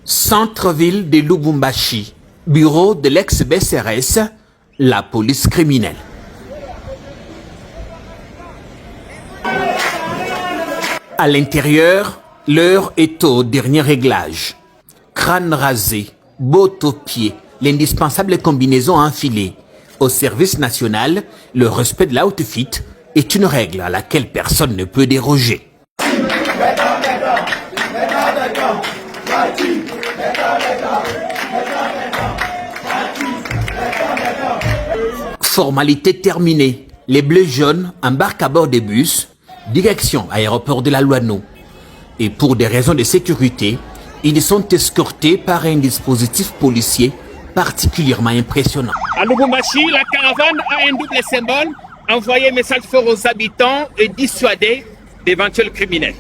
Centre-ville de Lubumbashi, bureau de l'ex-BCRS, la police criminelle. À l'intérieur, l'heure est au dernier réglage. Crâne rasé, bottes aux pieds, l'indispensable combinaison enfilée. Au service national, le respect de l'outfit est une règle à laquelle personne ne peut déroger. Formalité terminée. Les bleus jaunes embarquent à bord des bus, direction aéroport de la Louano. Et pour des raisons de sécurité, ils sont escortés par un dispositif policier particulièrement impressionnant. À Lubumbashi, la caravane a un double symbole, envoyer un message fort aux habitants et dissuader d'éventuels criminels.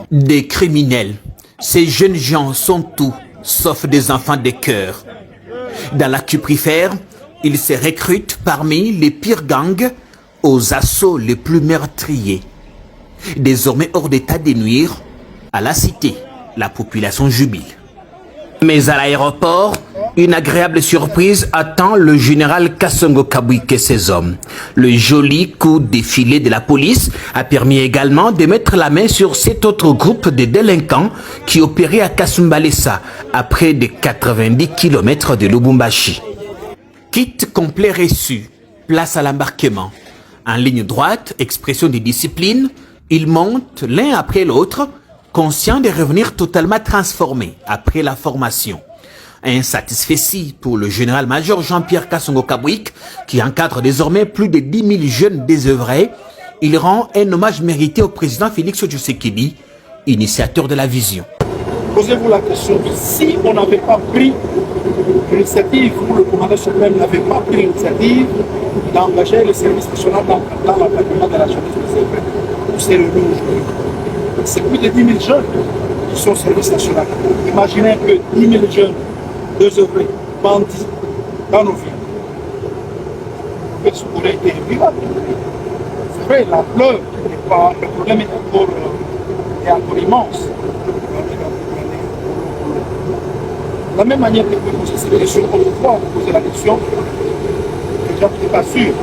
Des criminels. Ces jeunes gens sont tout, sauf des enfants de cœur. Dans la cuprifère, ils se recrutent parmi les pires gangs aux assauts les plus meurtriers. Désormais hors d'état de nuire, à la cité, la population jubile. Mais à l'aéroport, une agréable surprise attend le général Kasongo Kabwike et ses hommes. Le joli coup défilé de la police a permis également de mettre la main sur cet autre groupe de délinquants qui opérait à Kasumbalesa, à près de 90 km de Lubumbashi. Kit complet reçu, place à l'embarquement. En ligne droite, expression de discipline, ils montent l'un après l'autre, conscients de revenir totalement transformés après la formation. Un satisfait pour le général-major Jean-Pierre Kasongo Kabwike, qui encadre désormais plus de 10 000 jeunes désœuvrés. Il rend un hommage mérité au président Félix Tshisekedi, initiateur de la vision. Posez-vous la question, si on n'avait pas pris l'initiative, ou le commandant suprême n'avait pas pris l'initiative d'engager le service national dans l'accompagnement de la jeunesse désœuvrée, où c'est le rouge. C'est plus de 10 000 jeunes qui sont au service national. Imaginez que 10 000 jeunes désœuvrés, bandits, dans nos villes. Ça aurait été invivable. C'est vrai, l'ampleur n'est pas. Le problème est encore immense. De la même manière que vous posez cette question, autrefois, vous posez la question, les gens qui ne sont pas sûrs,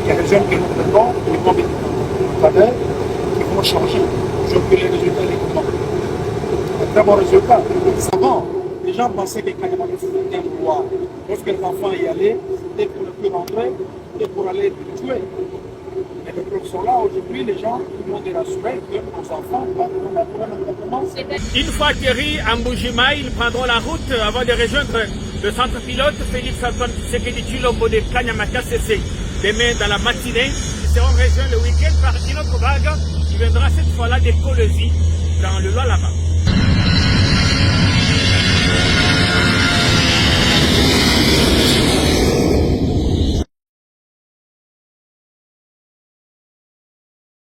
il y a des jeunes qui nous répondent, qui vont venir tout à l'heure, qui vont changer. Je veux les résultats, les comment. Un très bon résultat. Avant, les gens pensaient que Kanyama c'était un pouvoir. Lorsque les enfants y allaient, c'était pour ne plus rentrer, c'était pour aller les tuer. Mais les preuves sont là, aujourd'hui, les gens vont les rassurer que nos enfants vont commencer. Une fois atterris à Mbujima, ils prendront la route avant de rejoindre le centre pilote Félix Antoine Tshisekedi Tshilombo de Kanyama KCC. Demain, dans la matinée, ils seront rejoints le week-end par une autre vague qui viendra cette fois-là des Colosi dans le Lualaba.